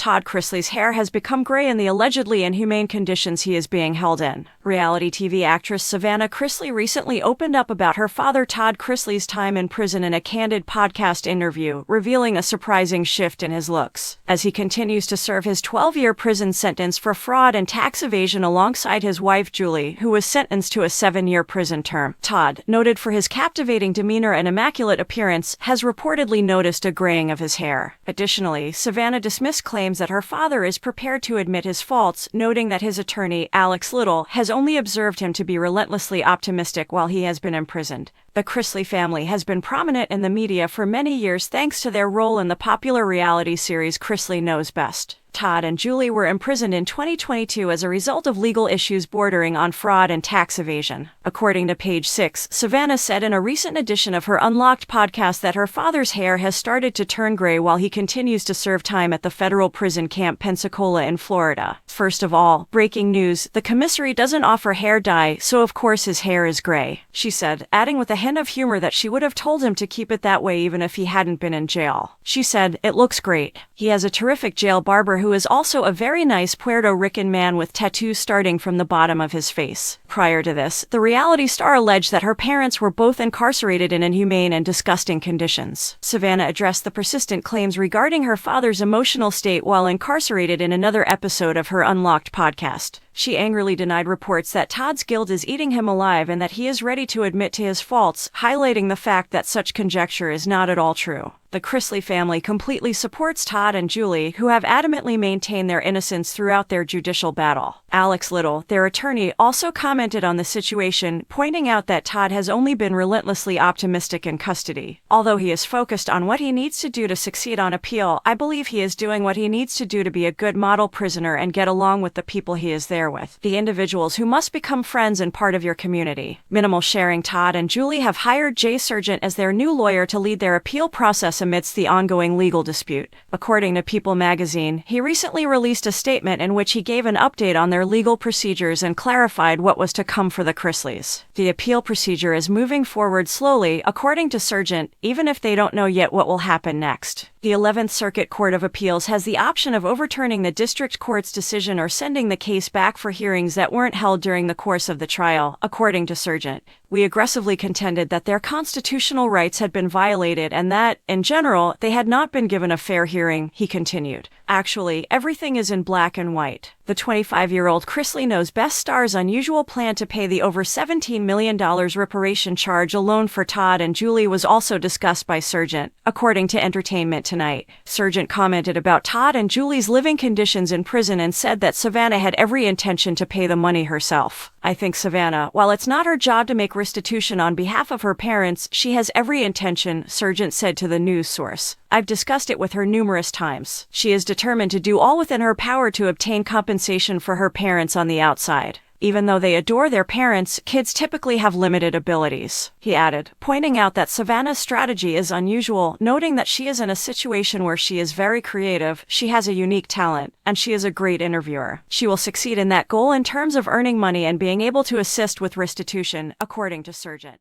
Todd Chrisley's hair has become gray in the allegedly inhumane conditions he is being held in. Reality TV actress Savannah Chrisley recently opened up about her father Todd Chrisley's time in prison in a candid podcast interview, revealing a surprising shift in his looks. As he continues to serve his 12-year prison sentence for fraud and tax evasion alongside his wife Julie, who was sentenced to a 7-year prison term. Todd, noted for his captivating demeanor and immaculate appearance, has reportedly noticed a graying of his hair. Additionally, Savannah dismissed claims that her father is prepared to admit his faults, noting that his attorney, Alex Little, has only observed him to be relentlessly optimistic while he has been imprisoned. The Chrisley family has been prominent in the media for many years thanks to their role in the popular reality series Chrisley Knows Best. Todd and Julie were imprisoned in 2022 as a result of legal issues bordering on fraud and tax evasion. According to Page 6, Savannah said in a recent edition of her Unlocked podcast that her father's hair has started to turn gray while he continues to serve time at the federal prison camp Pensacola in Florida. First of all, breaking news, the commissary doesn't offer hair dye, so of course his hair is gray, she said, adding with a hint of humor that she would have told him to keep it that way even if he hadn't been in jail. She said, "It looks great. He has a terrific jail barber who is also a very nice Puerto Rican man with tattoos starting from the bottom of his face." Prior to this, the reality star alleged that her parents were both incarcerated in inhumane and disgusting conditions. Savannah addressed the persistent claims regarding her father's emotional state while incarcerated in another episode of her Unlocked podcast. She angrily denied reports that Todd's guilt is eating him alive and that he is ready to admit to his faults, highlighting the fact that such conjecture is not at all true. The Chrisley family completely supports Todd and Julie, who have adamantly maintained their innocence throughout their judicial battle. Alex Little, their attorney, also commented on the situation, pointing out that Todd has only been relentlessly optimistic in custody. Although he is focused on what he needs to do to succeed on appeal, I believe he is doing what he needs to do to be a good model prisoner and get along with the people he is there with, the individuals who must become friends and part of your community. Minimal sharing. Todd and Julie have hired Jay Sargent as their new lawyer to lead their appeal process amidst the ongoing legal dispute. According to People magazine, he recently released a statement in which he gave an update on their legal procedures and clarified what was to come for the Chrisleys. The appeal procedure is moving forward slowly, according to Sargent, even if they don't know yet what will happen next. The 11th Circuit Court of Appeals has the option of overturning the district court's decision or sending the case back for hearings that weren't held during the course of the trial, according to Sargent. We aggressively contended that their constitutional rights had been violated and that, in general, they had not been given a fair hearing, he continued. Actually, everything is in black and white. The 25-year-old Chrisley Knows Best star's unusual plan to pay the over $17 million reparation charge alone for Todd and Julie was also discussed by Sargent, according to Entertainment Tonight. Sargent commented about Todd and Julie's living conditions in prison and said that Savannah had every intention to pay the money herself. "I think Savannah, while it's not her job to make restitution on behalf of her parents, she has every intention," Sargent said to the news source. "I've discussed it with her numerous times. She is determined to do all within her power to obtain compensation for her parents on the outside. Even though they adore their parents, kids typically have limited abilities," he added, pointing out that Savannah's strategy is unusual, noting that she is in a situation where she is very creative, she has a unique talent, and she is a great interviewer. She will succeed in that goal in terms of earning money and being able to assist with restitution, according to Sargent.